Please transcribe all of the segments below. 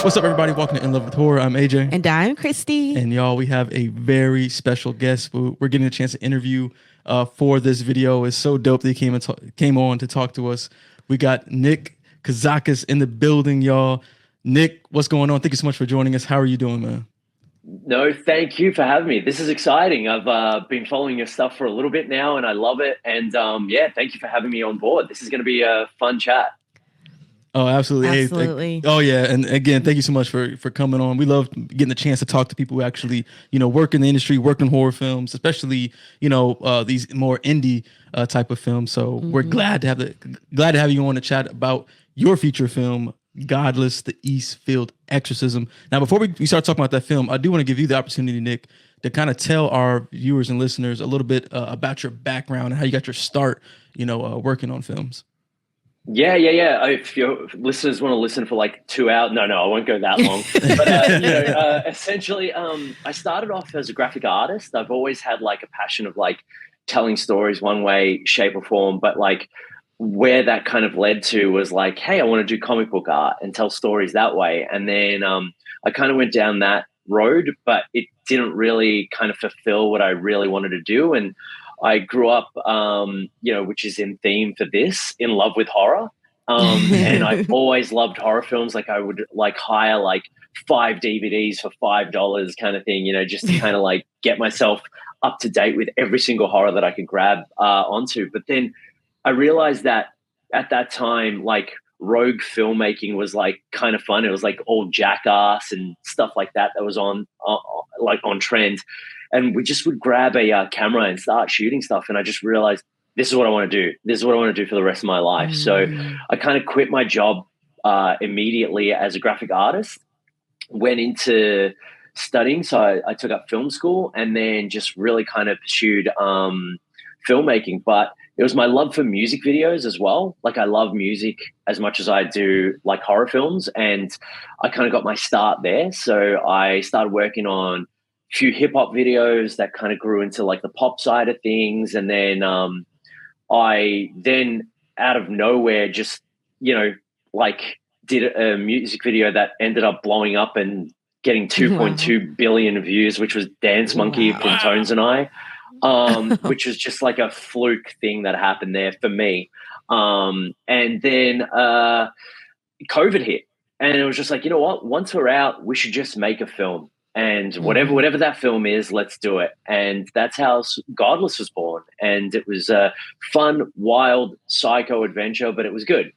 What's up, everybody? Welcome to In Love with Horror. I'm AJ. And I'm Christy. And y'all, we have a very special guest. We're getting a chance to interview for this video. It's so dope that he came on to talk to us. We got Nick Kozakis in the building, y'all. Nick, what's going on? Thank you so much for joining us. How are you doing, man? No, thank you for having me. This is exciting. I've been following your stuff for a little bit now, and I love it. And yeah, thank you for having me on board. This is going to be a fun chat. Oh, absolutely. Absolutely. Oh, yeah. And again, thank you so much for coming on. We love getting the chance to talk to people who actually, work in the industry, work in horror films, especially, these more indie type of films. So we're glad to have you on to chat about your feature film, Godless, the EASTFIELD Exorcism. Now, before we start talking about that film, I do want to give you the opportunity, Nick, to kind of tell our viewers and listeners a little bit about your background and how you got your start, working on films. Yeah. If your listeners want to listen for like 2 hours, no, I won't go that long. But essentially, I started off as a graphic artist. I've always had like a passion of like telling stories one way, shape, or form. But like where that kind of led to was like, hey, I want to do comic book art and tell stories that way. And then I kind of went down that road, but it didn't really kind of fulfill what I really wanted to do. And I grew up, which is in theme for this, in love with horror. And I've always loved horror films. Like I would like hire like 5 DVDs for $5 kind of thing, just to kind of like get myself up to date with every single horror that I could grab onto. But then I realized that at that time, like rogue filmmaking was like kind of fun. It was like all Jackass and stuff like that was on trend. And we just would grab a camera and start shooting stuff. And I just realized this is what I want to do. This is what I want to do for the rest of my life. So I kind of quit my job immediately as a graphic artist, went into studying. So I took up film school and then just really kind of pursued filmmaking. But it was my love for music videos as well. Like I love music as much as I do like horror films. And I kind of got my start there. So I started working on few hip hop videos that kind of grew into like the pop side of things. And then I then out of nowhere just, like did a music video that ended up blowing up and getting 2.2 billion views, which was Dance Monkey from Tones and I, which was just like a fluke thing that happened there for me. And then COVID hit and it was just like, you know what, once we're out, we should just make a film. And whatever that film is, let's do it. And that's how Godless was born. And it was a fun, wild, psycho adventure, but it was good.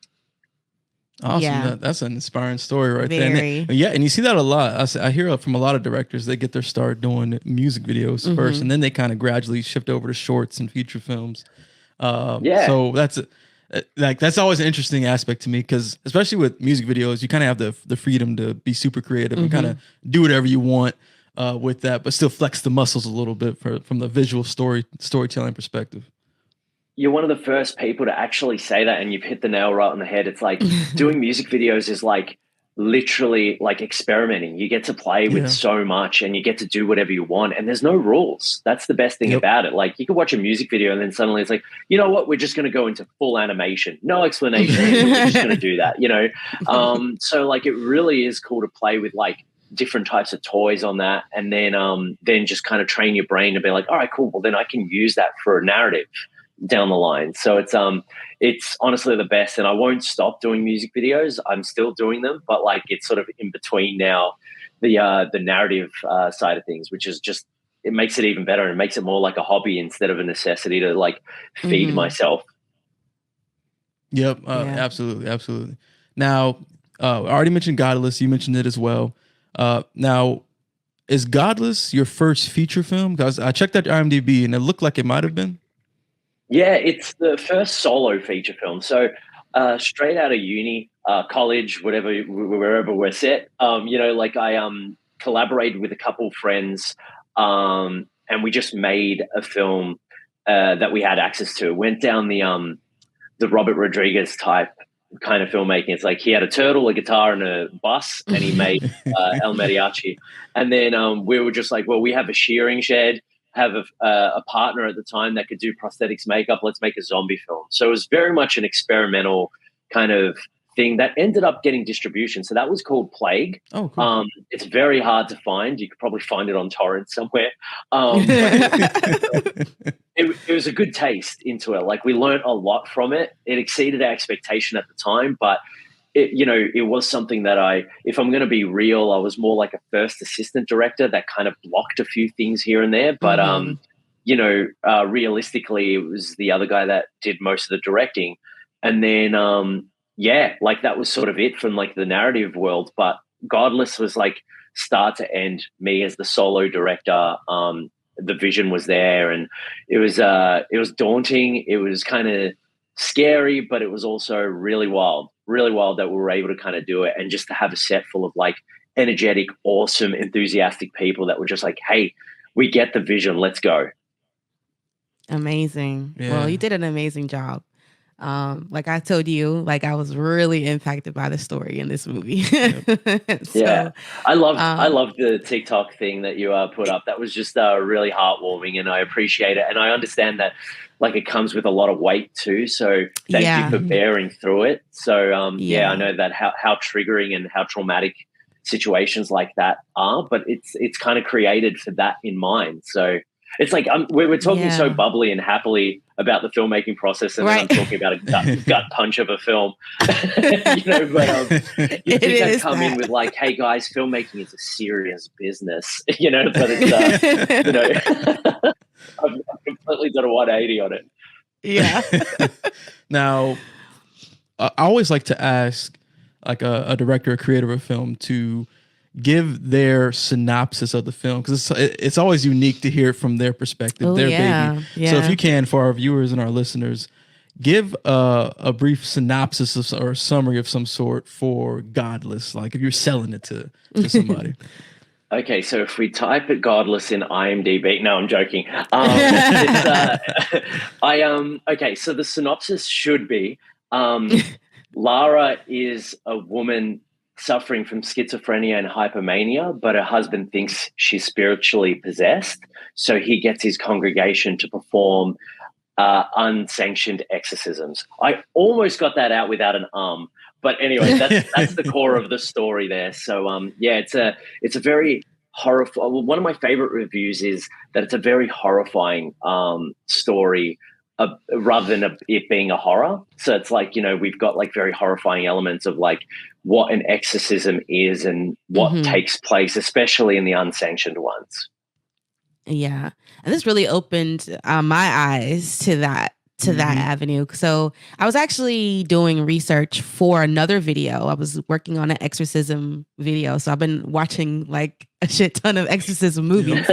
Awesome. Yeah. That's an inspiring story right Very. there. And you see that a lot. I hear from a lot of directors, they get their start doing music videos first, and then they kind of gradually shift over to shorts and feature films. So that's always an interesting aspect to me because especially with music videos, you kind of have the freedom to be super creative and kind of do whatever you want with that, but still flex the muscles a little bit from the visual storytelling perspective. You're one of the first people to actually say that, and you've hit the nail right on the head. It's like doing music videos is like literally like experimenting. You get to play with so much and you get to do whatever you want, and there's no rules. That's the best thing about it. Like you could watch a music video and then suddenly it's like, you know what, we're just going to go into full animation, no explanation. We're just going to do that, so like it really is cool to play with like different types of toys on that, and then just kind of train your brain to be like, all right, cool, well then I can use that for a narrative down the line. So it's honestly the best, and I won't stop doing music videos. I'm still doing them, but like it's sort of in between now, the narrative side of things, which is just, it makes it even better and it makes it more like a hobby instead of a necessity to like feed myself. Yep. Absolutely. Now, I already mentioned Godless. You mentioned it as well. Now, is Godless your first feature film? Because I checked out IMDb and it looked like it might have been. Yeah, it's the first solo feature film. So straight out of uni, college, wherever we're set, I collaborated with a couple friends and we just made a film that we had access to. Went down the Robert Rodriguez type kind of filmmaking. It's like he had a turtle, a guitar, and a bus, and he made El Mariachi. And then we were just like, well, we have a shearing shed, have a partner at the time that could do prosthetics makeup. Let's make a zombie film. So it was very much an experimental kind of thing that ended up getting distribution. So that was called Plague. Oh, cool. It's very hard to find. You could probably find it on torrent somewhere. It was a good taste into it. Like, we learned a lot from it. It exceeded our expectation at the time, but it was something that if I'm going to be real, I was more like a first assistant director that kind of blocked a few things here and there. But, realistically, it was the other guy that did most of the directing. And then, like, that was sort of it from like the narrative world. But Godless was like start to end, me as the solo director. The vision was there, and it was daunting. It was kind of scary, but it was also really wild that we were able to kind of do it, and just to have a set full of like energetic, awesome, enthusiastic people that were just like, hey, we get the vision, let's go. Amazing. Yeah. Well, you did an amazing job. Like I told you, like I was really impacted by the story in this movie. I loved the TikTok thing that you put up. That was just really heartwarming, and I appreciate it. And I understand that like it comes with a lot of weight too. So thank you for bearing through it. So I know that how triggering and how traumatic situations like that are, but it's kind of created for that in mind. So it's like we're talking so bubbly and happily about the filmmaking process, and then I'm talking about a gut punch of a film. But you think I'd come in with like, "Hey guys, filmmaking is a serious business," but it's I've completely done a 180 on it. Yeah. Now, I always like to ask like a director or creator of a film to give their synopsis of the film, because it's always unique to hear it from their perspective, baby. Yeah. So if you can, for our viewers and our listeners, give a brief synopsis or a summary of some sort for Godless, like if you're selling it to somebody. Okay, so if we type it Godless in IMDb, no, I'm joking. Okay, so the synopsis should be, Lara is a woman suffering from schizophrenia and hypomania, but her husband thinks she's spiritually possessed. So he gets his congregation to perform unsanctioned exorcisms. I almost got that out without an but anyway, that's the core of the story there. So it's a very horrifying. Well, one of my favorite reviews is that it's a very horrifying story, rather than it being a horror. So it's like, we've got like very horrifying elements of like what an exorcism is and what takes place, especially in the unsanctioned ones. Yeah. And this really opened my eyes to that avenue. So I was actually doing research for another video. I was working on an exorcism video. So I've been watching like a shit ton of exorcism movies.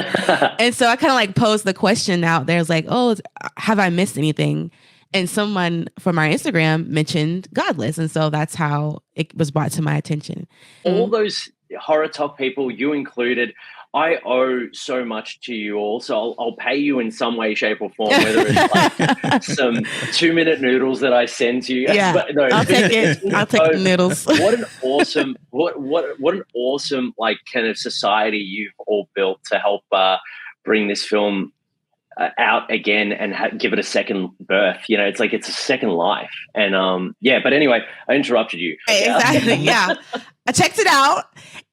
And so I kind of like posed the question out there. It's like, oh, have I missed anything? And someone from our Instagram mentioned Godless. And so that's how it was brought to my attention. All those horror talk people, you included, I owe so much to you all. So I'll pay you in some way, shape or form, whether it's like some 2-minute noodles that I send to you. Yeah, but no, I'll take it. I'll take the noodles. What an awesome, what an awesome like kind of society you've all built to help bring this film out again and give it a second birth. It's like it's a second life. And but anyway, I interrupted you. Exactly. Yeah. I checked it out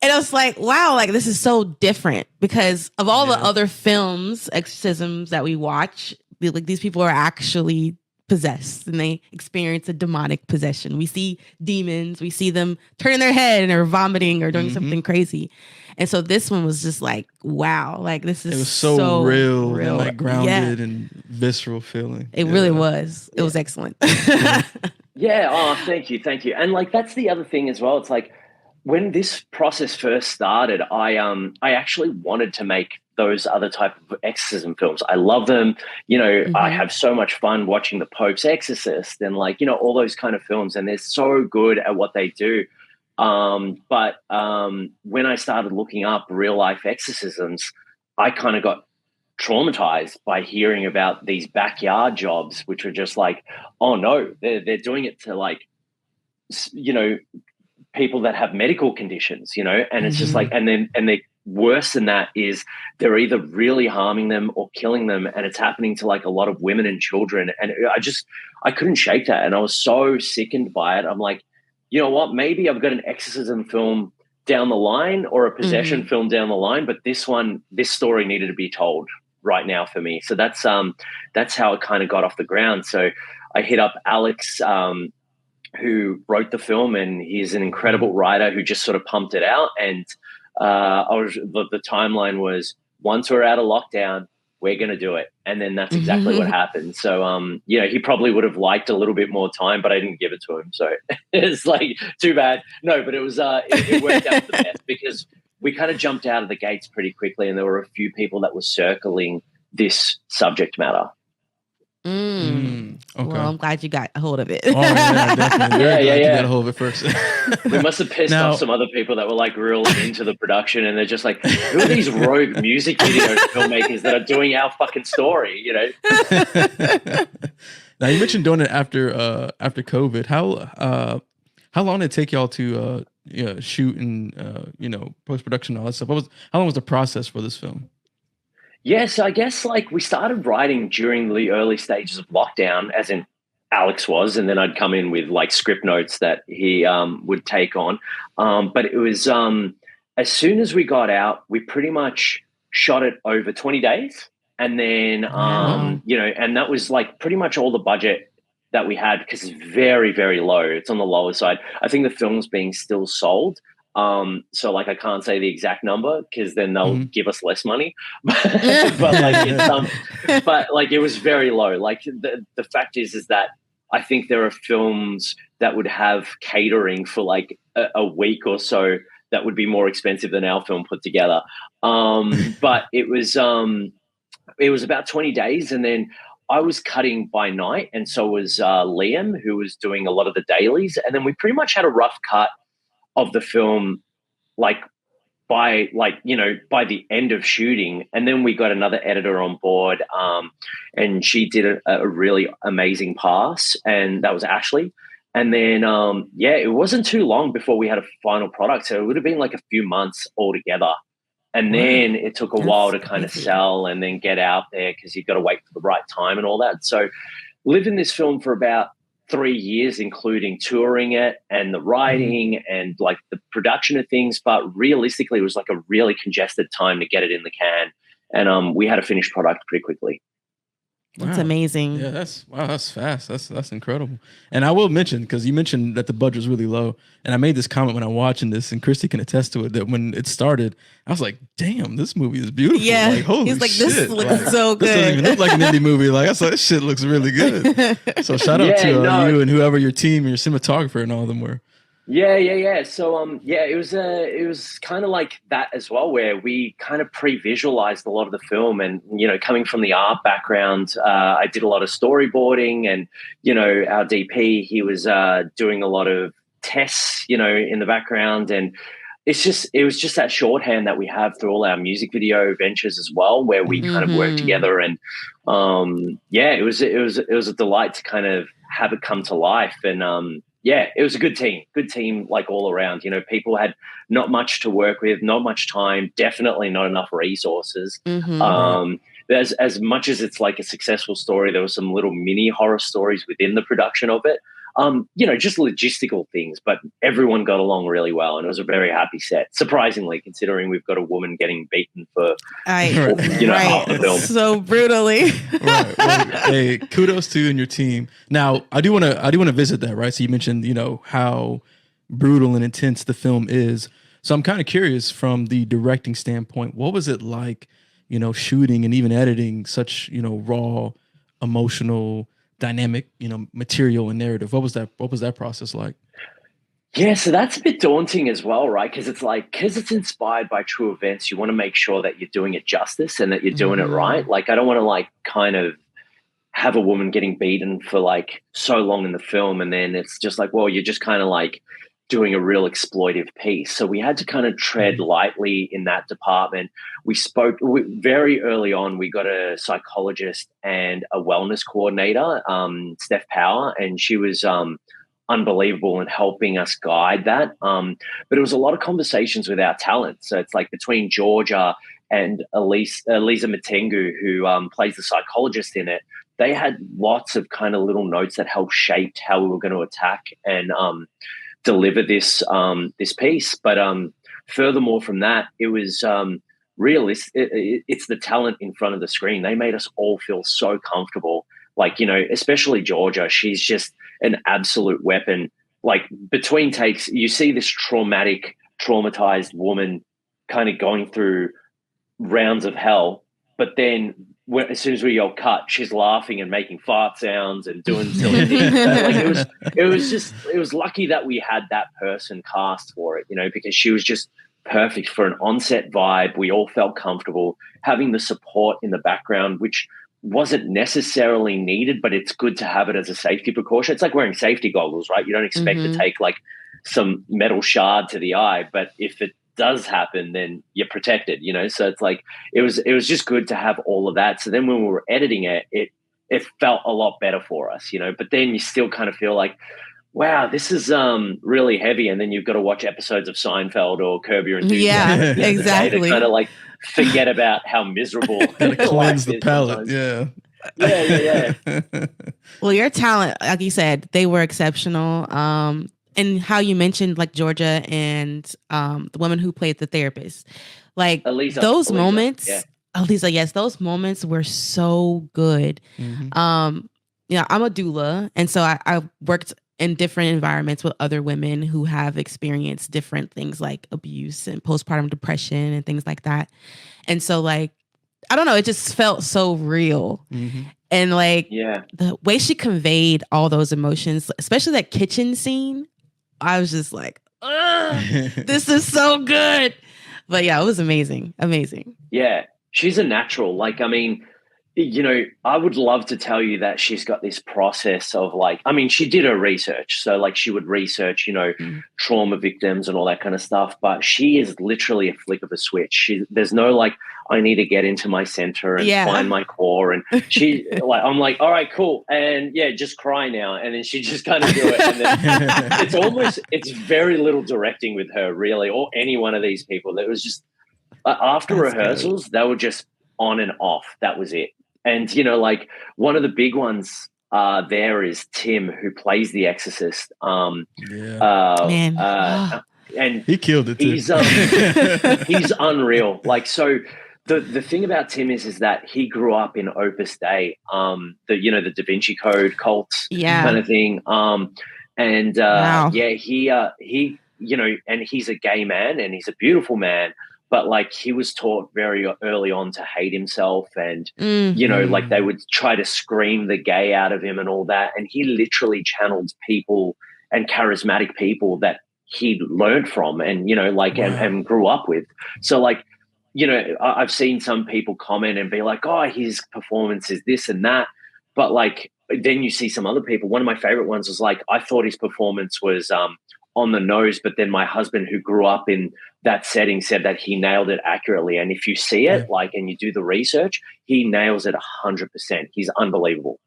and I was like, wow, like this is so different because of all the other films, exorcisms that we watch, like these people are actually possessed and they experience a demonic possession. We see demons, we see them turning their head or vomiting or doing something crazy. And so this one was just like, wow, like this is it was so real and like grounded and visceral feeling. It really was. It was excellent. Yeah. Oh, thank you. And like, that's the other thing as well. It's like when this process first started, I actually wanted to make those other type of exorcism films. I love them. I have so much fun watching The Pope's Exorcist and like, all those kind of films, and they're so good at what they do. But when I started looking up real life exorcisms, I kind of got traumatized by hearing about these backyard jobs, which were just like, oh no, they're doing it to like, people that have medical conditions, and it's just like, and they worse than that is they're either really harming them or killing them, and it's happening to like a lot of women and children. And I couldn't shake that, and I was so sickened by it. I'm like, you know what, maybe I've got an exorcism film down the line or a possession film down the line, but this story needed to be told right now for me. So that's how it kind of got off the ground. So I hit up Alex, who wrote the film, and he's an incredible writer who just sort of pumped it out. And the timeline was, once we're out of lockdown, we're going to do it. And then that's exactly what happened. So, he probably would have liked a little bit more time, but I didn't give it to him. So it's like, too bad. No, but it was, it worked out for the best, because we kind of jumped out of the gates pretty quickly, and there were a few people that were circling this subject matter. Okay. Well, I'm glad you got a hold of it. Oh, yeah, definitely. Yeah. You got a hold of it first. We must have pissed off some other people that were like real into the production, and they're just like, who are these rogue music video filmmakers that are doing our fucking story, you know? Now, you mentioned doing it after COVID. How long did it take y'all to shoot and post-production and all that stuff? How long was the process for this film? Yeah, so I guess like we started writing during the early stages of lockdown, as in Alex was, and then I'd come in with like script notes that he would take on. But it was as soon as we got out, we pretty much shot it over 20 days. And then, and that was like pretty much all the budget that we had, because it's very, very low. It's on the lower side. I think the film's being still sold. So like I can't say the exact number, because then they'll give us less money. but like it was very low. Like the fact is that I think there are films that would have catering for like a week or so that would be more expensive than our film put together. But it was about 20 days, and then I was cutting by night, and so was Liam, who was doing a lot of the dailies, and then we pretty much had a rough cut of the film, like by the end of shooting. And then we got another editor on board, and she did a really amazing pass, and that was Ashley. And then, it wasn't too long before we had a final product. So it would have been like a few months altogether. And then it took a while to kind of sell and then get out there, because you've got to wait for the right time and all that. So lived in this film for about 3 years, including touring it and the writing and like the production of things. But realistically, it was like a really congested time to get it in the can. And we had a finished product pretty quickly. That's amazing. Yeah, that's fast. That's incredible. And I will mention, because you mentioned that the budget was really low, and I made this comment when I'm watching this, and Christy can attest to it, that when it started, I was like, "Damn, this movie is beautiful!" Yeah, like, holy he's like, shit. "This looks so good." This doesn't even look like an indie movie. Like I saw, this shit looks really good. So shout out to you and whoever your team, your cinematographer, and all of them were. Yeah. So it was kind of like that as well, where we kind of pre-visualized a lot of the film, and coming from the art background, I did a lot of storyboarding, and our DP, he was doing a lot of tests in the background, and it was just that shorthand that we have through all our music video ventures as well, where we kind of work together, and it was a delight to kind of have it come to life. And it was a good team, like all around. People had not much to work with, not much time, definitely not enough resources. As much as it's like a successful story, there were some little mini horror stories within the production of it. Just logistical things, but everyone got along really well, and it was a very happy set, surprisingly, considering we've got a woman getting beaten for half the film. So brutally. Right. Well, hey, kudos to you and your team. Now, I do want to visit that, right? So you mentioned, how brutal and intense the film is. So I'm kind of curious, from the directing standpoint, what was it like, shooting and even editing such, raw, emotional, dynamic, material and narrative? What was that process like? Yeah, so that's a bit daunting as well, right? Because it's inspired by true events, you want to make sure that you're doing it justice and that you're doing it right. Like, I don't want to like kind of have a woman getting beaten for like so long in the film, and then it's just like, well, you're just kind of like doing a real exploitive piece. So we had to kind of tread lightly in that department. We spoke very early on. We got a psychologist and a wellness coordinator, Steph Power, and she was unbelievable in helping us guide that. But it was a lot of conversations with our talent. So it's like between Georgia and Elisa Matengu, who plays the psychologist in it, they had lots of kind of little notes that helped shape how we were going to attack. And deliver this this piece. But furthermore from that, it was realistic. It's the talent in front of the screen. They made us all feel so comfortable. Like, you know, especially Georgia, she's just an absolute weapon. Like between takes, you see this traumatized woman kind of going through rounds of hell, but then as soon as we yell cut, she's laughing and making fart sounds and doing silly things. Like it was lucky that we had that person cast for it, you know, because she was just perfect for an on-set vibe. We all felt comfortable having the support in the background, which wasn't necessarily needed, but it's good to have it as a safety precaution. It's like wearing safety goggles, right? You don't expect to take like some metal shard to the eye, but if it does happen, then you're protected, you know? So it's like, it was just good to have all of that. So then when we were editing it, it felt a lot better for us, you know, but then you still kind of feel like, wow, this is really heavy. And then you've got to watch episodes of Seinfeld or Curb Your Enthusiasm. Yeah, exactly. To kind of like forget about how miserable. Gotta cleanse the palate. Yeah. Yeah. Well, your talent, like you said, they were exceptional. And how you mentioned like Georgia and the woman who played the therapist, like those moments. Yeah. Elisa, yes, those moments were so good. You know, I'm a doula, and so I worked in different environments with other women who have experienced different things like abuse and postpartum depression and things like that. And so like, I don't know, it just felt so real. And like the way she conveyed all those emotions, especially that kitchen scene, I was just like, this is so good. But yeah, it was amazing. Amazing. Yeah. She's a natural. Like, I mean, you know, I would love to tell you that she's got this process of like, I mean, she did her research. So like she would research, you know, trauma victims and all that kind of stuff. But she is literally a flick of a switch. There's no like, I need to get into my center and find my core. And she like, I'm like, all right, cool. And yeah, just cry now. And then she just kind of do it. And then it's very little directing with her really, or any one of these people. That was just after rehearsals, they were just on and off. That was it. And, you know, like one of the big ones there is Tim, who plays the exorcist. And he killed it too. He's unreal. Like, so the thing about Tim is that he grew up in Opus Dei, the Da Vinci Code cults kind of thing. He, you know, and he's a gay man and he's a beautiful man. But like he was taught very early on to hate himself and, you know, like they would try to scream the gay out of him and all that. And he literally channeled people and charismatic people that he learned from and, you know, like, and grew up with. So like, you know, I've seen some people comment and be like, oh, his performance is this and that. But like, then you see some other people. One of my favorite ones was like, I thought his performance was on the nose, but then my husband who grew up in that setting said that he nailed it accurately. And if you see it, like, and you do the research, he nails it 100%. He's unbelievable.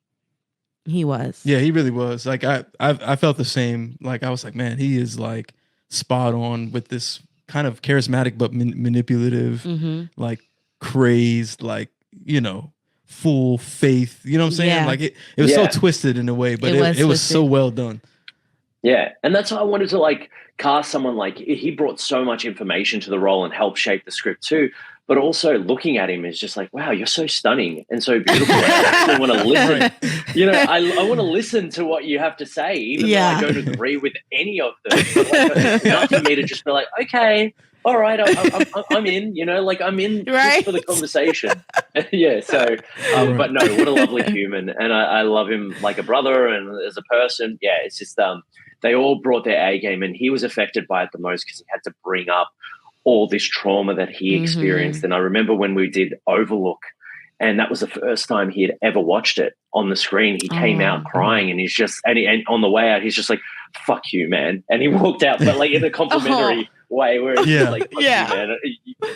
He was. Yeah, he really was. Like I felt the same. Like I was like, man, he is like spot on with this kind of charismatic but manipulative, like crazed, like, you know, full faith. You know what I'm saying? Like it was so twisted in a way, but it was so well done. Yeah. And that's why I wanted to like cast someone like he brought so much information to the role and helped shape the script too. But also looking at him is just like, wow, you're so stunning and so beautiful. I actually want to listen. You know, I want to listen to what you have to say, even though I don't agree with any of them. But like, enough for me to just be like, okay, all right, I'm in. You know, like I'm in just for the conversation. So, but no, what a lovely human, and I love him like a brother and as a person. Yeah, it's just they all brought their A game, and he was affected by it the most because he had to bring up all this trauma that he experienced. And I remember when we did Overlook, and that was the first time he had ever watched it on the screen. He came out crying, and he's just, and on the way out, he's just like, "Fuck you, man!" And he walked out, but like in a complimentary way, where it's like, "Fuck you, man,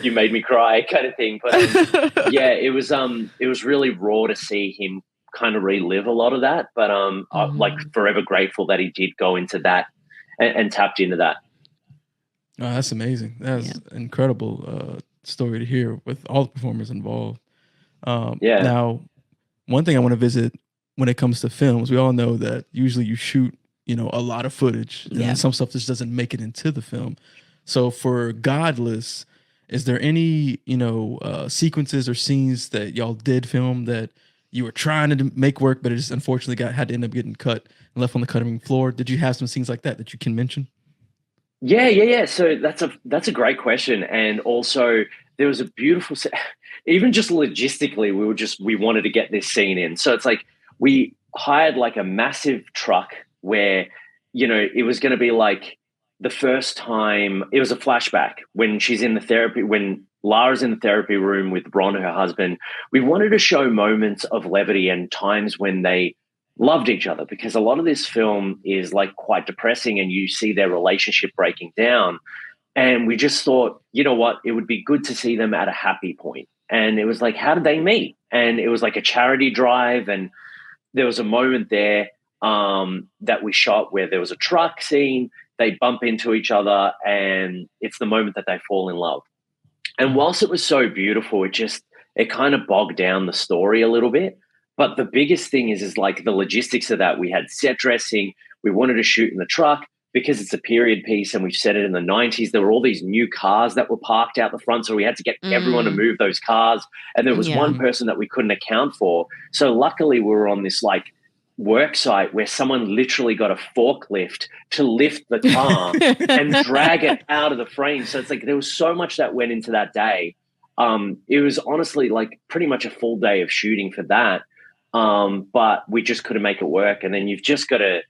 you made me cry," kind of thing. But it was really raw to see him kind of relive a lot of that. But I'm like forever grateful that he did go into that and tapped into that. Oh, that's amazing. That's incredible story to hear with all the performers involved. Now, one thing I want to visit when it comes to films, we all know that usually you shoot you know, a lot of footage, and then some stuff just doesn't make it into the film. So for Godless, is there any, you know, sequences or scenes that y'all did film that you were trying to make work, but it just unfortunately had to end up getting cut and left on the cutting room floor? Did you have some scenes like that you can mention? Yeah. So that's a great question, and also there was a beautiful, even just logistically, we wanted to get this scene in. So it's like we hired like a massive truck where, you know, it was going to be like the first time, it was a flashback when she's in the therapy, when Lara's in the therapy room with Ron, her husband. We wanted to show moments of levity and times when they loved each other, because a lot of this film is like quite depressing and you see their relationship breaking down. And we just thought, you know what, it would be good to see them at a happy point. And it was like, how did they meet? And it was like a charity drive. And there was a moment there that we shot where there was a truck scene, they bump into each other, and it's the moment that they fall in love. And whilst it was so beautiful, it kind of bogged down the story a little bit. But the biggest thing is like the logistics of that. We had set dressing. We wanted to shoot in the truck because it's a period piece and we've set it in the 90s. There were all these new cars that were parked out the front. So we had to get everyone to move those cars. And there was one person that we couldn't account for. So luckily we were on this like work site where someone literally got a forklift to lift the car and drag it out of the frame. So it's like there was so much that went into that day. It was honestly like pretty much a full day of shooting for that. But we just couldn't make it work. And then you've got to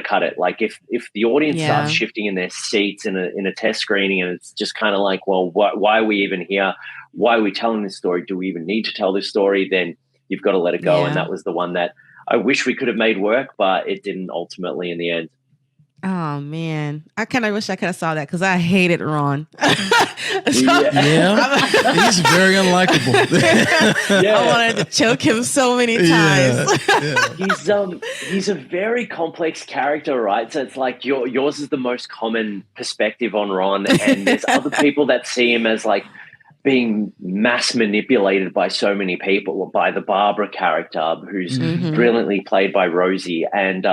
cut it. Like if the audience starts shifting in their seats in a test screening, and it's just kind of like, well, why are we even here? Why are we telling this story? Do we even need to tell this story? Then you've got to let it go. And that was the one that I wish we could have made work, but it didn't ultimately in the end. Oh man, I kind of wish I could have saw that because I hated Ron. He's very unlikable. I wanted to choke him so many times. He's a very complex character, right? So it's like yours is the most common perspective on Ron, and there's other people that see him as like being mass manipulated by so many people, by the Barbara character, who's brilliantly played by Rosie, and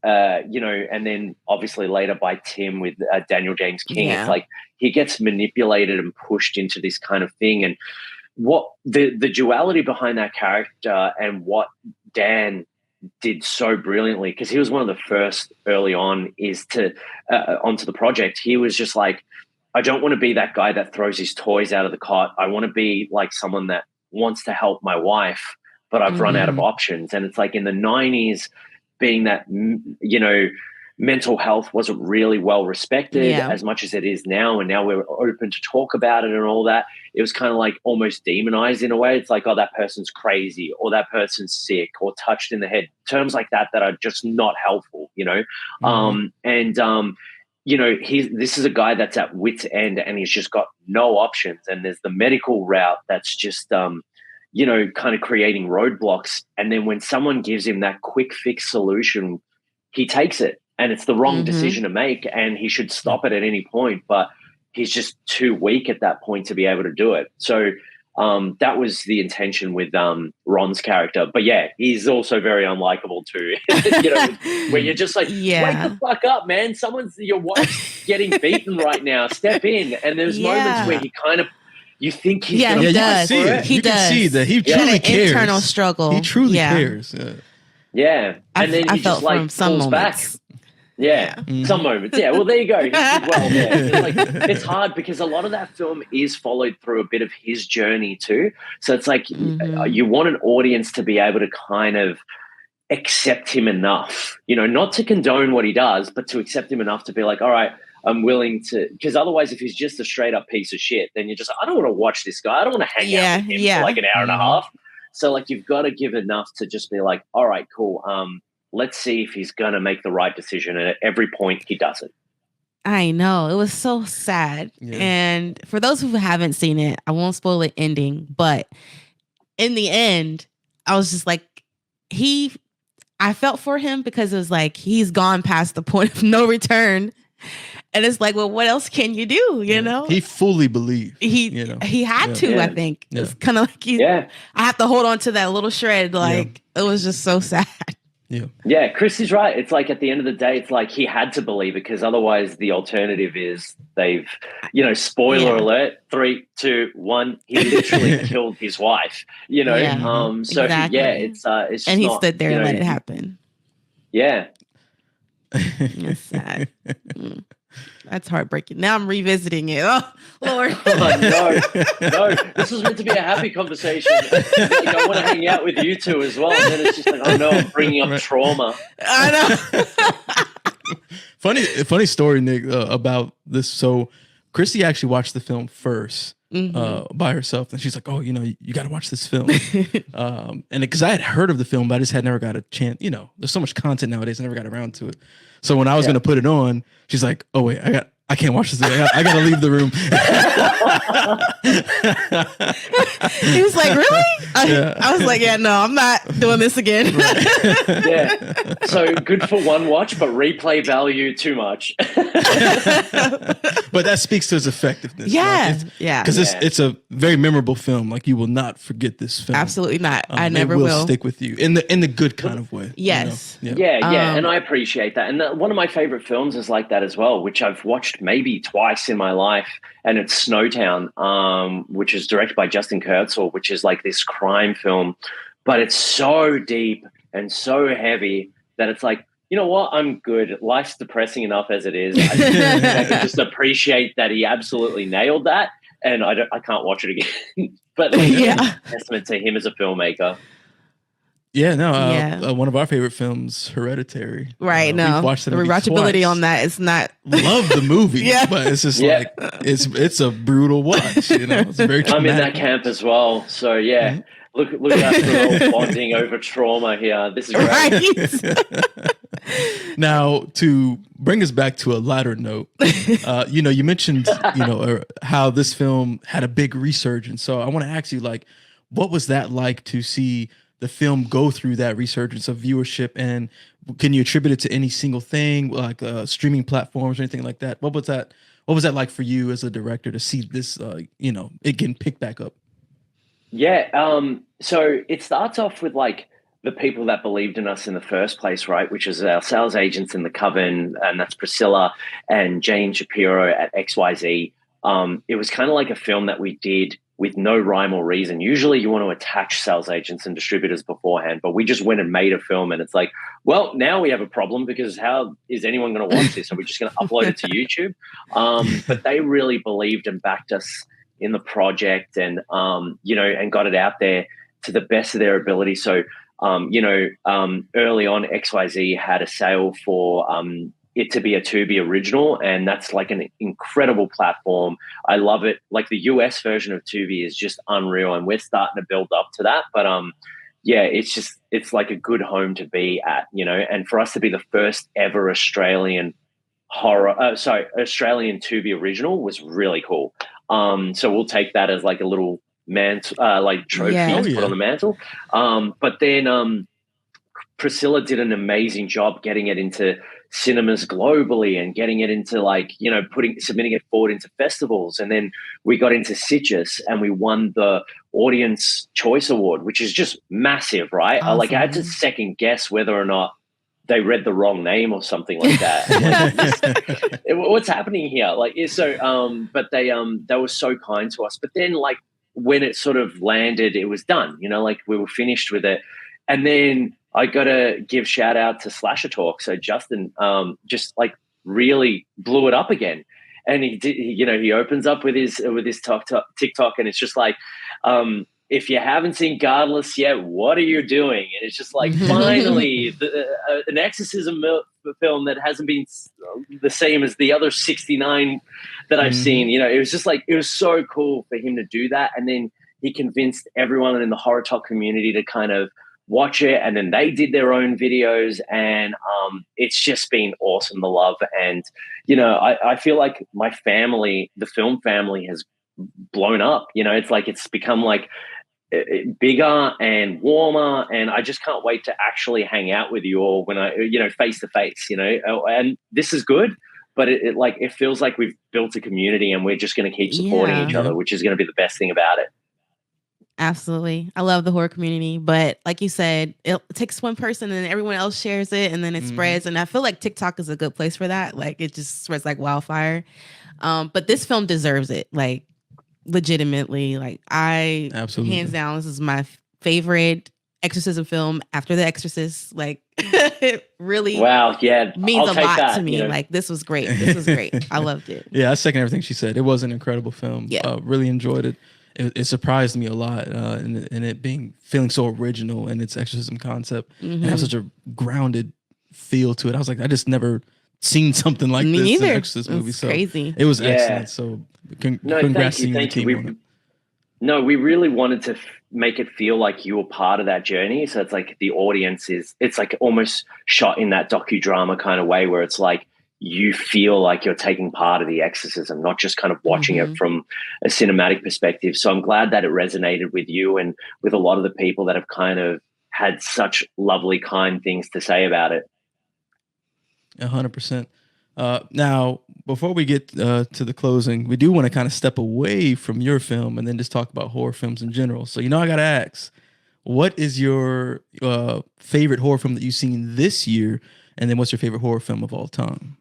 and then obviously later by Tim with Daniel James King. It's like he gets manipulated and pushed into this kind of thing. And what the duality behind that character and what Dan did so brilliantly, because he was one of the first early on is to onto the project. He was just like, I don't want to be that guy that throws his toys out of the cot. I want to be like someone that wants to help my wife, but I've run out of options. And it's like in the 90s, being that, you know, mental health wasn't really well respected as much as it is now. And now we're open to talk about it and all that. It was kind of like almost demonized in a way. It's like, oh, that person's crazy, or that person's sick, or touched in the head. Terms like that are just not helpful, you know? You know, this is a guy that's at wit's end and he's just got no options. And there's the medical route that's just, you know, kind of creating roadblocks. And then when someone gives him that quick fix solution, he takes it, and it's the wrong decision to make, and he should stop it at any point, but he's just too weak at that point to be able to do it. So that was the intention with Ron's character. But yeah, he's also very unlikable too. You know, where you're just like, wake the fuck up, man. Your wife's getting beaten right now. Step in. And there's moments where he kind of, you think he's going to does. You can see that he truly cares. Internal struggle. He truly cares. Yeah. And then he just like pulls back. Yeah, some moments. Yeah, well, there you go. He did well there. It's hard because a lot of that film is followed through a bit of his journey too. So it's like you want an audience to be able to kind of accept him enough, you know, not to condone what he does, but to accept him enough to be like, all right, I'm willing to, because otherwise if he's just a straight up piece of shit, then you're just like, I don't want to watch this guy. I don't want to hang out with him for like an hour and a half. So like you've got to give enough to just be like, all right, cool. Let's see if he's going to make the right decision. And at every point he doesn't. I know. It was so sad. Yeah. And for those who haven't seen it, I won't spoil the ending, but in the end, I was just like, I felt for him because it was like, he's gone past the point of no return. And it's like, well, what else can you do? You know, he fully believed. He had to. I think it's kind of like I have to hold on to that little shred. Like it was just so sad. Yeah, Chris is right. It's like at the end of the day, it's like he had to believe it because otherwise the alternative is they've, spoiler alert, 3, 2, 1, he literally killed his wife, Yeah. So Exactly. yeah, it's just And he not, stood there and let it happen. Yeah. That's sad. That's heartbreaking. Now I'm revisiting it. Oh, Lord. No. This was meant to be a happy conversation. Like, I want to hang out with you two as well. And then it's just like, oh no, I'm bringing up trauma. I know. Funny story, Nick, about this. So Christy actually watched the film first by herself. And she's like, oh, you got to watch this film. And because I had heard of the film, but I just had never got a chance. There's so much content nowadays. I never got around to it. So when I was going to put it on, she's like, oh, wait, I can't watch this. I got to leave the room. He was like, really? I was like, yeah, no, I'm not doing this again. Yeah. So good for one watch, but replay value too much. But that speaks to its effectiveness. Yeah. Because it's a very memorable film. Like, you will not forget this film. Absolutely not. I never will. It will stick with you in the good kind of way. Yes. Yeah. And I appreciate that. And one of my favorite films is like that as well, which I've watched maybe twice in my life. And it's Snowtown, which is directed by Justin Kurzel, which is like this crime film, but it's so deep and so heavy that it's like, you know what? I'm good. Life's depressing enough as it is. I can just appreciate that he absolutely nailed that, and I can't watch it again. But testament to him as a filmmaker. Yeah, no, one of our favorite films, Hereditary. Right, no, watched the rewatchability on that is not. Love the movie, but it's just like it's a brutal watch. It's very traumatic. I'm in that camp as well, so yeah. Look at us, we're all bonding over trauma here. This is great. Now, to bring us back to a lighter note, you mentioned how this film had a big resurgence. So I want to ask you, like, what was that like to see the film go through that resurgence of viewership, and can you attribute it to any single thing, like streaming platforms or anything like that? What was that like for you as a director to see this, it getting picked back up? Yeah. So it starts off with like the people that believed in us in the first place, right? Which is our sales agents in the Coven, and that's Priscilla and Jane Shapiro at XYZ. It was kind of like a film that we did with no rhyme or reason. Usually you want to attach sales agents and distributors beforehand, but we just went and made a film, and it's like, well, now we have a problem because how is anyone going to watch this? Are we just going to upload it to YouTube? But they really believed and backed us in the project, and and got it out there to the best of their ability. So early on, XYZ had a sale for it to be a Tubi original, and that's like an incredible platform. I love it. Like, the US version of Tubi is just unreal, and we're starting to build up to that. But it's like a good home to be at, and for us to be the first ever Australian Australian Tubi original was really cool. So we'll take that as like a little trophy to put on the mantle. But then Priscilla did an amazing job getting it into cinemas globally and getting it into submitting it forward into festivals. And then we got into Citrus and we won the Audience Choice Award, which is just massive, right? Awesome. I had to second guess whether or not they read the wrong name or something like that. What's happening here? But they were so kind to us. But then when it sort of landed, it was done, we were finished with it. And then I got to give shout out to Slasher Talk. So Justin just really blew it up again. And he opens up with his TikTok, and it's just like, if you haven't seen Godless yet, what are you doing? And it's just like, finally, an exorcism film that hasn't been the same as the other 69 that I've seen. It was just like, it was so cool for him to do that. And then he convinced everyone in the horror talk community to kind of watch it, and then they did their own videos, and it's just been awesome, the love. And I feel like my family, the film family, has blown up. It's become bigger and warmer, and I just can't wait to actually hang out with you all when I face to face, and this is good, but it feels like we've built a community, and we're just going to keep supporting each other, which is going to be the best thing about it. Absolutely. I love the horror community, but like you said, it takes one person and then everyone else shares it and then it spreads. And I feel like TikTok is a good place for that. Like it just spreads like wildfire. But this film deserves it. Like legitimately, like I Absolutely. hands down, this is my favorite exorcism film after The Exorcist. Like it really Wow, yeah, means I'll a take lot that, to me. you know. Like this was great. This was great. I loved it. Yeah, I second everything she said. It was an incredible film. Yeah. Really enjoyed it. It surprised me a lot, in it being feeling so original in its exorcism concept and have such a grounded feel to it. I was like, I just never seen something like Me this in neither. an exorcist movie. It's So crazy. it was Yeah. excellent. So No, congrats thank to you, you and the thank you. team on it. No, we really wanted to make it feel like you were part of that journey. So it's like the audience it's like almost shot in that docudrama kind of way where it's like you feel like you're taking part of the exorcism, not just kind of watching it from a cinematic perspective. So I'm glad that it resonated with you and with a lot of the people that have kind of had such lovely, kind things to say about it. 100%. Now, before we get to the closing, we do want to kind of step away from your film and then just talk about horror films in general. So, I got to ask, what is your favorite horror film that you've seen this year? And then what's your favorite horror film of all time?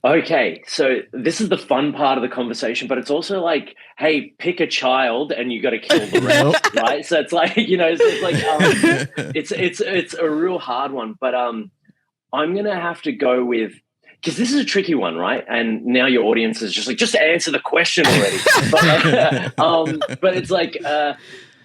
Okay, so this is the fun part of the conversation, but it's also like, hey, pick a child and you got to kill the rest, right? So it's like, it's like it's a real hard one, but I'm gonna have to go with, because this is a tricky one, right? And now your audience is just like, just answer the question already. But it's like,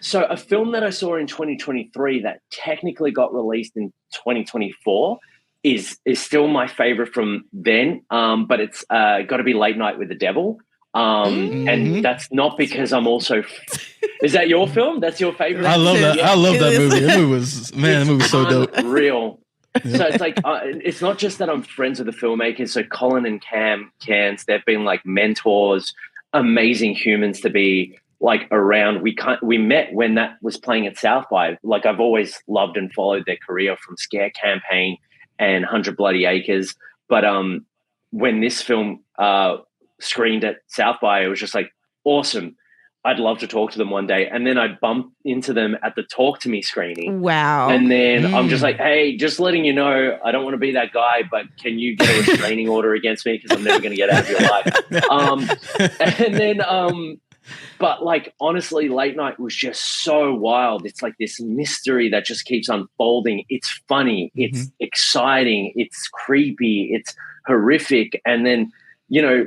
so a film that I saw in 2023 that technically got released in 2024 is still my favorite from then. But it's got to be Late Night with the Devil. And that's not because I'm also. Is that your film? That's your favorite? I love that. Yeah. I love that movie. That movie was so dope. Real. So it's like it's not just that I'm friends with the filmmakers. So Colin and Cam Cairns, they've been like mentors, amazing humans to be like around. We met when that was playing at South by. Like I've always loved and followed their career from Scare Campaign and 100 Bloody Acres. But when this film screened at South by, it was just like awesome. I'd love to talk to them one day. And then I bumped into them at the Talk to Me screening. Wow. And then I'm just like, hey, just letting you know, I don't want to be that guy, but can you get a restraining order against me? Because I'm never going to get out of your life. And then, but like, honestly, Late Night was just so wild. It's like this mystery that just keeps unfolding. It's funny. It's exciting. It's creepy. It's horrific. And then,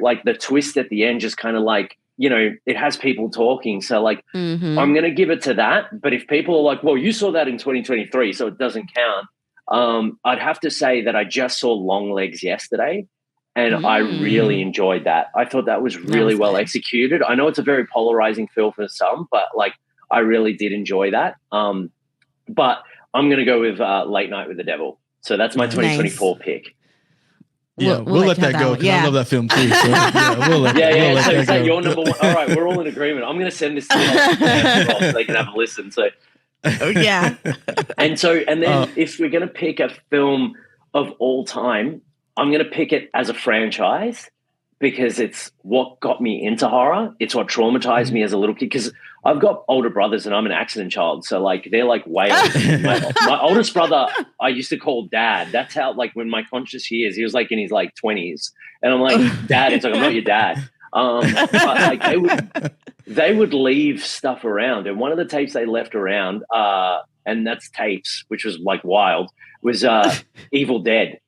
like the twist at the end just kind of like, it has people talking. So like, I'm going to give it to that. But if people are like, well, you saw that in 2023, so it doesn't count. I'd have to say that I just saw Long Legs yesterday and I really enjoyed that. I thought that was really well executed. I know it's a very polarizing film for some, but like, I really did enjoy that. But I'm going to go with Late Night with the Devil. So that's my 2024 pick. Yeah, we'll let that go because I love that film too. So we'll let so that is that go. your number one? All right, we're all in agreement. I'm going to send this to them so they can have a listen. So, yeah. and then if we're going to pick a film of all time, I'm going to pick it as a franchise because it's what got me into horror. It's what traumatized me as a little kid because I've got older brothers and I'm an accident child. So like, they're like way older. My oldest brother, I used to call Dad. That's how, like when my conscious years, he was like in his like 20s and I'm like, Dad, it's like, I'm not your dad. But like they would leave stuff around. And one of the tapes they left around, and that's tapes, which was like wild, was Evil Dead.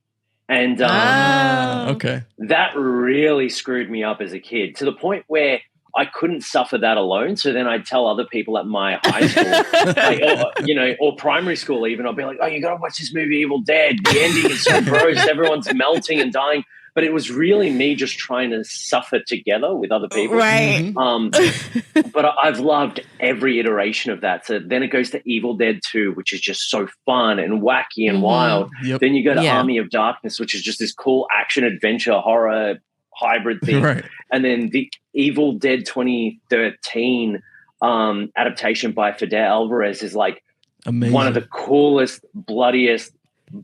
And that really screwed me up as a kid to the point where I couldn't suffer that alone. So then I'd tell other people at my high school, or primary school even, I'll be like, oh, you got to watch this movie, Evil Dead. The ending is so gross. Everyone's melting and dying. But it was really me just trying to suffer together with other people. Right. But I've loved every iteration of that. So then it goes to Evil Dead 2, which is just so fun and wacky and wild. Yep. Then you go to Army of Darkness, which is just this cool action adventure horror hybrid thing. Right. And then the Evil Dead 2013 adaptation by Fede Alvarez is like amazing. One of the coolest, bloodiest,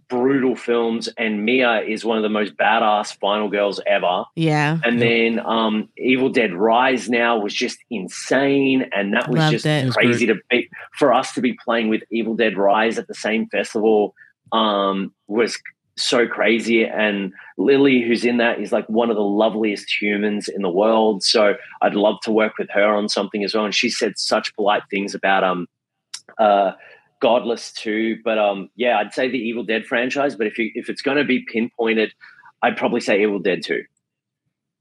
brutal films, and Mia is one of the most badass final girls ever. Yeah. And then Evil Dead Rise now was just insane, and that was Loved just it. crazy to be for us to be playing with Evil Dead Rise at the same festival. Was so crazy, and Lily, who's in that, is like one of the loveliest humans in the world. So I'd love to work with her on something as well. And she said such polite things about Godless too. But yeah, I'd say the Evil Dead franchise. But if it's going to be pinpointed, I'd probably say Evil Dead 2.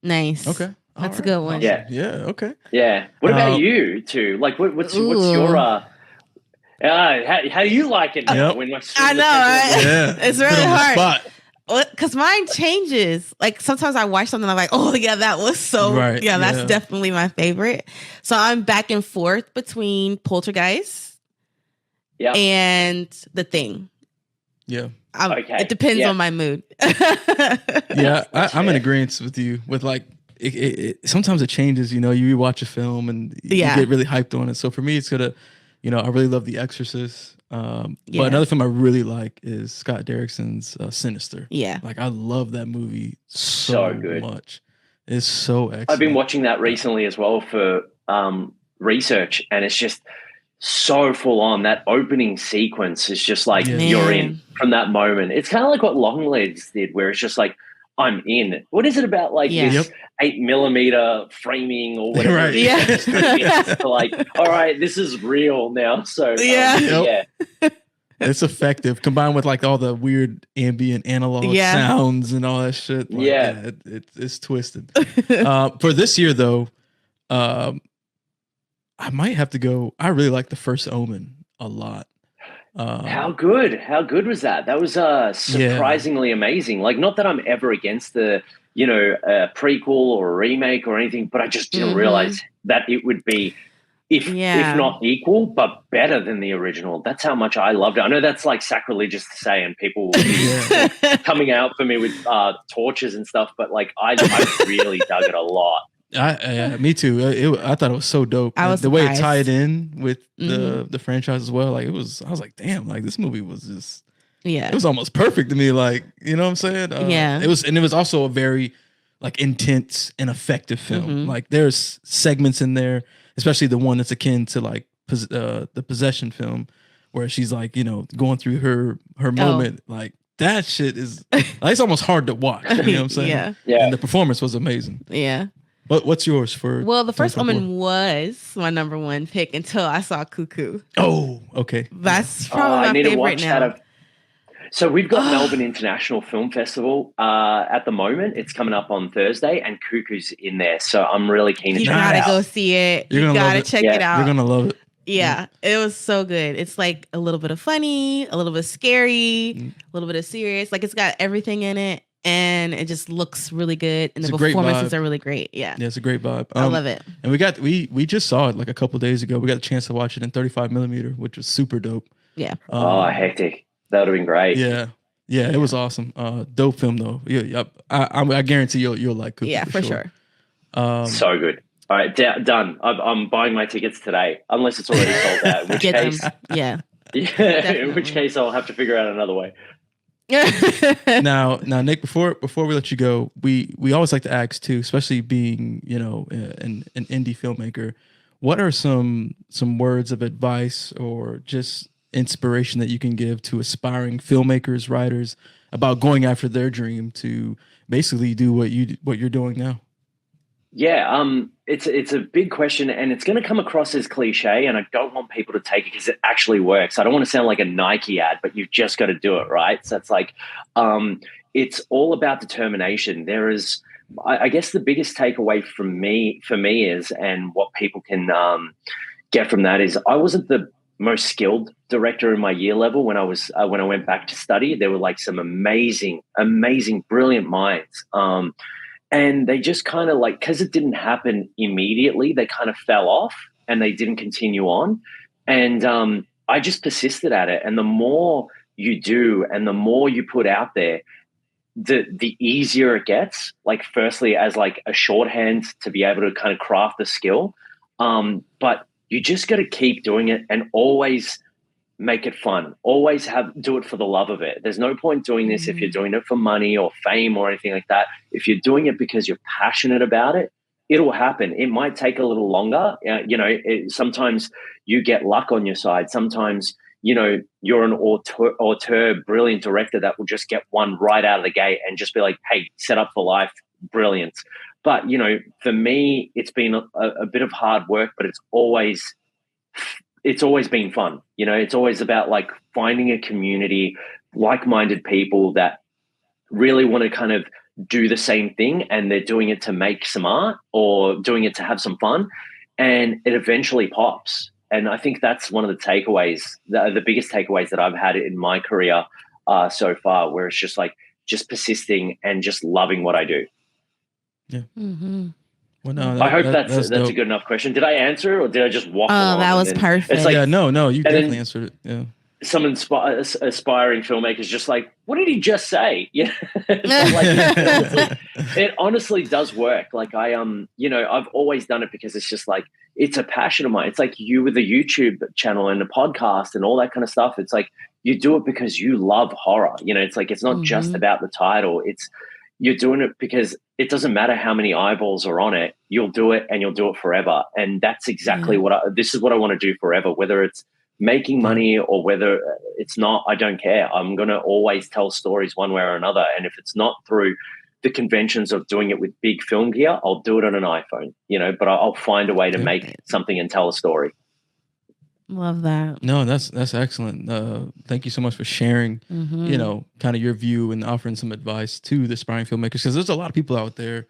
Nice. Okay. That's a good one. Yeah. Yeah. Okay. Yeah. What about you too? Like, what's your how do you like it now? Yep. When I know, right? Yeah. It's really Put on the hard. spot. Because mine changes. Like sometimes I watch something, I'm like, oh yeah, that was so Right, yeah, that's yeah. definitely my favorite. So I'm back and forth between Poltergeist and The Thing. Yeah. Okay. It depends on my mood. Yeah, I'm in agreement with you. With like, it sometimes it changes. You know, you watch a film and you get really hyped on it. So for me, it's gonna, you know, I really love The Exorcist. But another film I really like is Scott Derrickson's Sinister. Yeah, like I love that movie so good. much. It's so excellent. I've been watching that recently as well for research, and it's just so full on. That opening sequence is just like you're in from that moment. It's kind of like what Longlegs did, where it's just like, I'm in. What is it about like this 8mm framing or whatever? Right. It's like, all right, this is real now. So it's effective combined with like all the weird ambient analog sounds and all that shit. Like, it's twisted. For this year though, I might have to go. I really like The First Omen a lot. How good was that? That was surprisingly amazing. Like, not that I'm ever against the, a prequel or a remake or anything, but I just didn't realize that it would be, if not equal, but better than the original. That's how much I loved it. I know that's like sacrilegious to say, and people will be coming out for me with torches and stuff, but like I really dug it a lot. Me too. I thought it was so dope. The way it tied in with the franchise as well. Like I was like, damn, like this movie was just, it was almost perfect to me. Like, you know what I'm saying? It was also a very like intense and effective film. Like there's segments in there, especially the one that's akin to like the Possession film, where she's like, going through her moment. Like that shit is like, it's almost hard to watch. You know what I'm saying? Yeah. And the performance was amazing. Yeah. What's yours for? Well, The First Omen was my number one pick until I saw Cuckoo. Oh, okay. That's probably my favorite now. So we've got Melbourne International Film Festival at the moment. It's coming up on Thursday, and Cuckoo's in there. So I'm really keen to check it out. You gotta go see it. You gotta check it out. You're gonna love it. Yeah, it was so good. It's like a little bit of funny, a little bit scary, a little bit of serious. Like it's got everything in it. And it just looks really good, and the performances are really great. Yeah, it's a great vibe. I love it. And we just saw it like a couple days ago. We got a chance to watch it in 35mm, which was super dope. Yeah. Hectic! That would have been great. Yeah, it was awesome. Dope film though. Yeah, I guarantee you'll like Cuckoo. Yeah, for sure. So good. All right, done. I'm buying my tickets today, unless it's already sold out. In which case, yeah. In which case, I'll have to figure out another way. now Nick, before we let you go, we always like to ask too, especially being an indie filmmaker, what are some words of advice or just inspiration that you can give to aspiring filmmakers, writers, about going after their dream to basically do what you're doing now? Yeah, it's a big question, and it's going to come across as cliche, and I don't want people to take it because it actually works. I don't want to sound like a Nike ad, but you've just got to do it, right? So it's like, it's all about determination. There is, I guess, the biggest takeaway for me is, and what people can get from that is, I wasn't the most skilled director in my year level when I went back to study. There were like some amazing, brilliant minds. And they just kind of like, because it didn't happen immediately, they kind of fell off and they didn't continue on. And I just persisted at it. And the more you do and the more you put out there, the easier it gets. Like, firstly, as like a shorthand to be able to kind of craft the skill. But you just got to keep doing it and always make it fun. Always do it for the love of it. There's no point doing this if you're doing it for money or fame or anything like that. If you're doing it because you're passionate about it, it'll happen. It might take a little longer. Sometimes you get luck on your side. Sometimes, you're an auteur, brilliant director that will just get one right out of the gate and just be like, hey, set up for life, brilliant. But, for me, it's been a bit of hard work, but it's always been fun. It's always about like finding a community, like-minded people that really want to kind of do the same thing, and they're doing it to make some art or doing it to have some fun, and it eventually pops. And I think that's one of the takeaways, the biggest takeaways that I've had in my career so far, where it's just like just persisting and just loving what I do. Yeah. Mm-hmm. Well, no, I hope that's a dope. good enough question. Did I answer, or did I just waffle on? Oh, that was perfect. It's like, yeah, no, you definitely answered it. Yeah. Some aspiring filmmakers just like, what did he just say? Yeah, it honestly does work. Like I've always done it because it's just like, it's a passion of mine. It's like you with a YouTube channel and a podcast and all that kind of stuff. It's like you do it because you love horror. It's like, it's not just about the title. You're doing it because it doesn't matter how many eyeballs are on it. You'll do it, and you'll do it forever. And that's exactly this is what I want to do forever, whether it's making money or whether it's not. I don't care. I'm going to always tell stories one way or another. And if it's not through the conventions of doing it with big film gear, I'll do it on an iPhone, but I'll find a way to make something and tell a story. Love that. No, that's excellent. Thank you so much for sharing, kind of your view and offering some advice to the aspiring filmmakers, because there's a lot of people out there,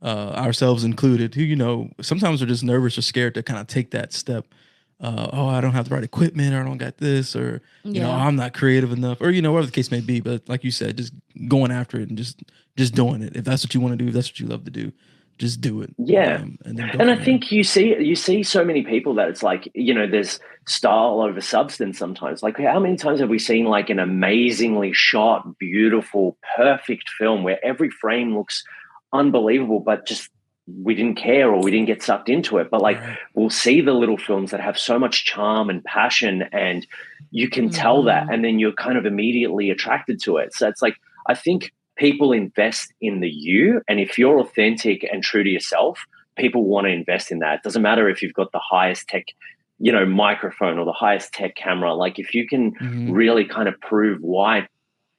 ourselves included, who, sometimes are just nervous or scared to kind of take that step. I don't have the right equipment, or I don't got this, or, I'm not creative enough, or, whatever the case may be. But like you said, just going after it and just doing it. If that's what you want to do, if that's what you love to do, just do it. Yeah. And I think you see so many people that it's like, there's style over substance sometimes. Like, how many times have we seen like an amazingly shot, beautiful, perfect film where every frame looks unbelievable, but just we didn't care or we didn't get sucked into it. But like, we'll see the little films that have so much charm and passion, and you can tell that, and then you're kind of immediately attracted to it. So it's like, I think people invest in the you, and if you're authentic and true to yourself, people want to invest in that. It doesn't matter if you've got the highest tech, microphone or the highest tech camera. Like, if you can really kind of prove why,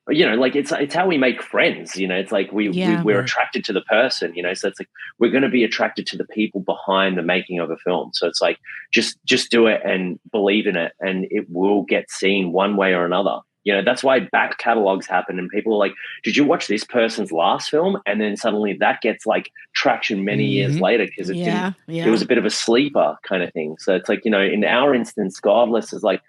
like it's how we make friends. It's like we're attracted to the person. So it's like we're going to be attracted to the people behind the making of a film. So it's like just do it and believe in it, and it will get seen one way or another. That's why back catalogs happen, and people are like, did you watch this person's last film? And then suddenly that gets like traction many years later because it was a bit of a sleeper kind of thing. So it's like, in our instance, Godless is like,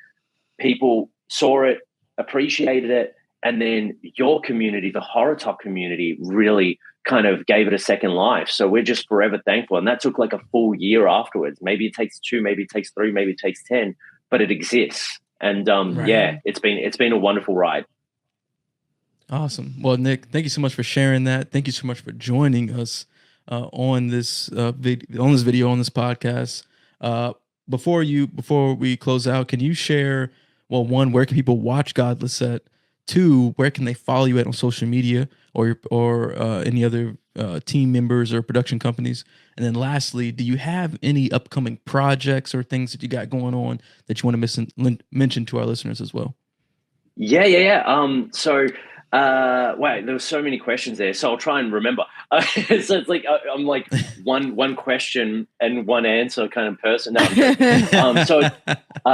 people saw it, appreciated it, and then your community, the Horror Talk community, really kind of gave it a second life. So we're just forever thankful. And that took like a full year afterwards. Maybe it takes 2, maybe it takes 3, maybe it takes 10, but it exists. And it's been a wonderful ride. Awesome. Well, Nick, thank you so much for sharing that. Thank you so much for joining us on this video, on this podcast. Before we close out, can you share, well, one, where can people watch Godless at? 2, where can they follow you at on social media, or any other team members or production companies? And then lastly, do you have any upcoming projects or things that you got going on that you want to mention to our listeners as well? Yeah. Wow, there were so many questions there, so I'll try and remember. So it's like I'm like one question and one answer kind of person. No, so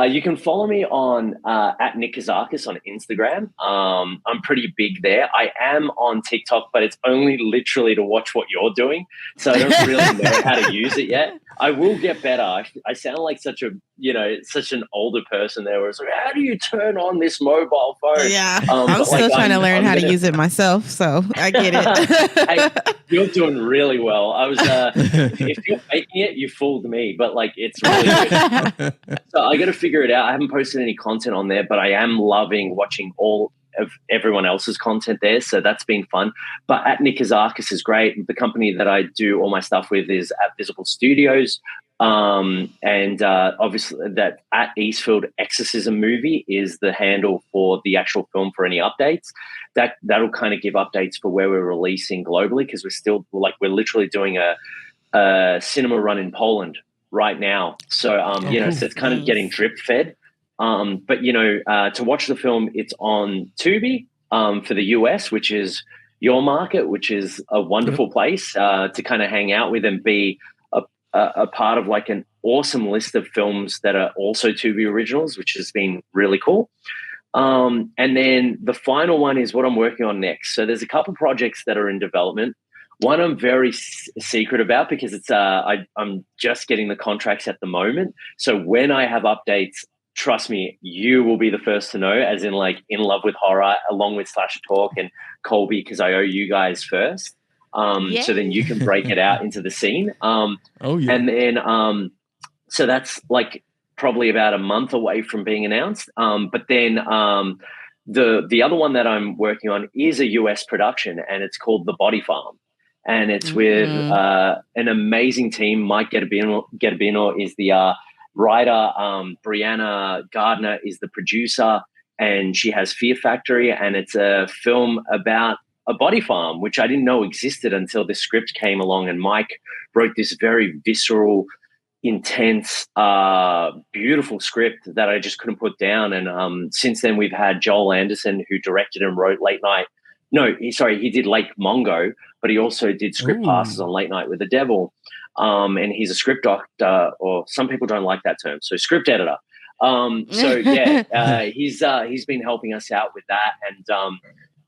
you can follow me on at Nick Kozakis on Instagram. I'm pretty big there. I am on TikTok, but it's only literally to watch what you're doing, so I don't really know how to use it yet. I will get better. I sound like such an older person there, where it's like, how do you turn on this mobile phone? Yeah, I'm still trying to learn how to use it myself, so I get it. Hey, you're doing really well. I was, if you're making it, you fooled me, but like, it's really good. So I got to figure it out. I haven't posted any content on there, but I am loving watching all of everyone else's content there. So that's been fun. But at Nick Kozakis is great. The company that I do all my stuff with is at Visible Studios. And obviously that at EASTFIELD Exorcism movie is the handle for the actual film for any updates. That'll kind of give updates for where we're releasing globally, because we're literally doing a cinema run in Poland right now. So so it's kind of getting drip fed. But to watch the film, it's on Tubi for the US, which is your market, which is a wonderful place to kind of hang out with and be a part of like an awesome list of films that are also Tubi originals, which has been really cool. And then the final one is what I'm working on next. So there's a couple projects that are in development. One I'm very secret about because it's I'm just getting the contracts at the moment. So when I have updates, trust me, you will be the first to know, as in like In Love with Horror, along with Slasher Talk and Colby, because I owe you guys first. So then you can break it out into the scene. And then so that's like probably about a month away from being announced. But then the other one that I'm working on is a US production, and it's called The Body Farm. And it's with an amazing team. Mike Gettabino is the writer. Brianna Gardner is the producer, and she has Fear Factory. And it's a film about a body farm, which I didn't know existed until the script came along. And Mike wrote this very visceral, intense, beautiful script that I just couldn't put down. And since then, we've had Joel Anderson, who directed and wrote Late Night. No, he did Lake Mongo, but he also did script passes on Late Night with the Devil. And he's a script doctor, or some people don't like that term, so script editor. He's been helping us out with that, and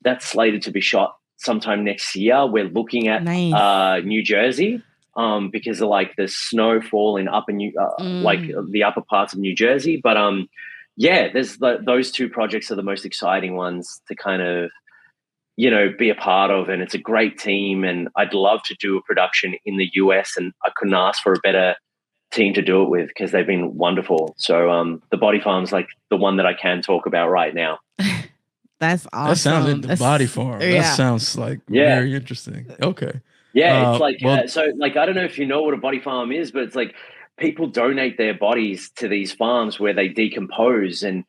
that's slated to be shot sometime next year. We're looking at New Jersey because of like the snowfall in like the upper parts of New Jersey. But there's those two projects are the most exciting ones to kind of be a part of, and it's a great team, and I'd love to do a production in the US, and I couldn't ask for a better team to do it with because they've been wonderful. So the Body Farm's like the one that I can talk about right now. That's awesome. That sounds like the Body Farm. Yeah. That sounds like very interesting. Okay. Yeah, it's like so like I don't know if you know what a body farm is, but it's like people donate their bodies to these farms where they decompose, and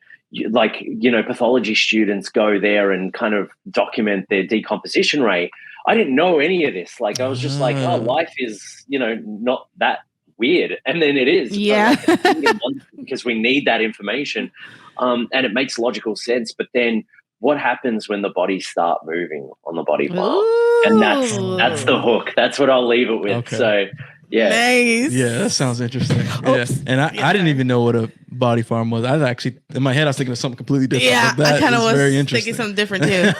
pathology students go there and kind of document their decomposition rate. I didn't know any of this. Like I was just like, oh, life is, not that weird. And then it is. Yeah. Because we need that information. And it makes logical sense. But then what happens when the bodies start moving on the body farm? Ooh. And that's the hook. That's what I'll leave it with. Okay. So yeah. Nice. Yeah, that sounds interesting. Yeah. And I didn't even know what a body farm was. I was actually, in my head, I was thinking of something completely different. Yeah, But I kind of was very interesting. thinking something different too.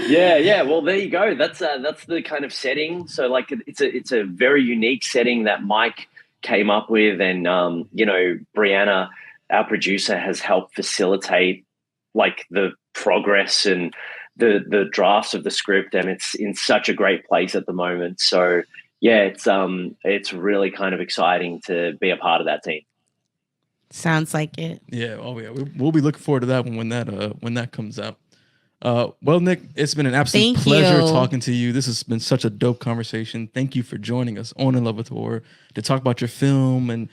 Yeah. Well, there you go. That's the kind of setting. So like it's a very unique setting that Mike came up with, and Brianna, our producer, has helped facilitate like the progress and the drafts of the script, and it's in such a great place at the moment. So yeah, it's really kind of exciting to be a part of that team. Sounds like it. Yeah. Oh yeah. We'll be looking forward to that one when that comes out. Well, Nick, it's been an absolute pleasure talking to you. This has been such a dope conversation. Thank you for joining us on In Love with Horror to talk about your film and,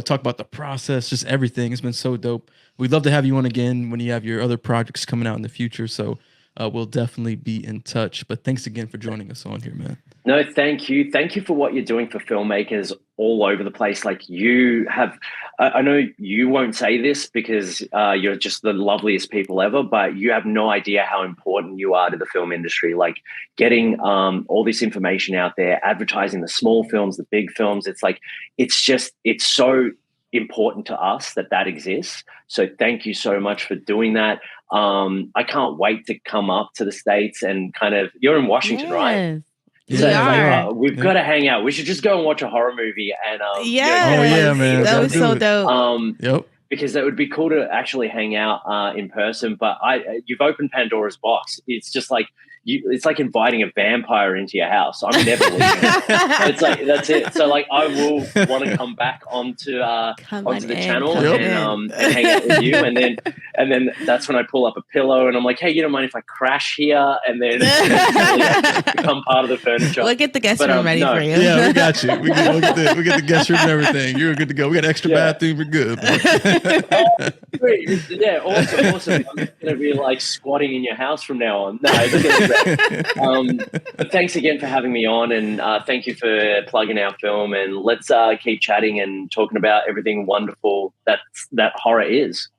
talk about the process, just everything. It's been so dope. We'd love to have you on again when you have your other projects coming out in the future. So we'll definitely be in touch. But thanks again for joining us on here, man. No, thank you. Thank you for what you're doing for filmmakers all over the place. Like you have, I know you won't say this because you're just the loveliest people ever, but you have no idea how important you are to the film industry. Like getting all this information out there, advertising the small films, the big films. It's like, it's so important to us that exists. So thank you so much for doing that. I can't wait to come up to the States and kind of, you're in Washington, right? Yeah, so we've got to hang out. We should just go and watch a horror movie. And man, that was so dope. Yep. Because it would be cool to actually hang out in person. But you've opened Pandora's box. It's just like it's like inviting a vampire into your house. I'm never leaving. It's like that's it. So like I will want to come back onto the channel and hang out with you. And then And then that's when I pull up a pillow and I'm like, hey, you don't mind if I crash here? And then become part of the furniture. We'll get the guest room ready for you. Yeah, we got you. We get the guest room and everything. You're good to go. We got an extra bathroom. We're good. Great. Yeah, awesome. I'm just going to be like squatting in your house from now on. No, it's gonna be great. But thanks again for having me on, and thank you for plugging our film. And let's keep chatting and talking about everything wonderful that horror is.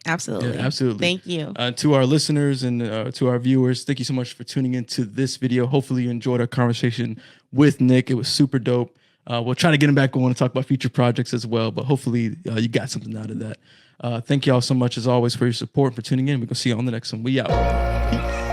Absolutely. Yeah, absolutely. Thank you. To our listeners and to our viewers, thank you so much for tuning into this video. Hopefully you enjoyed our conversation with Nick. It was super dope. We'll try to get him back on to talk about future projects as well, but hopefully you got something out of that. Thank you all so much as always for your support, for tuning in. We're going to see you on the next one. We out. Peace.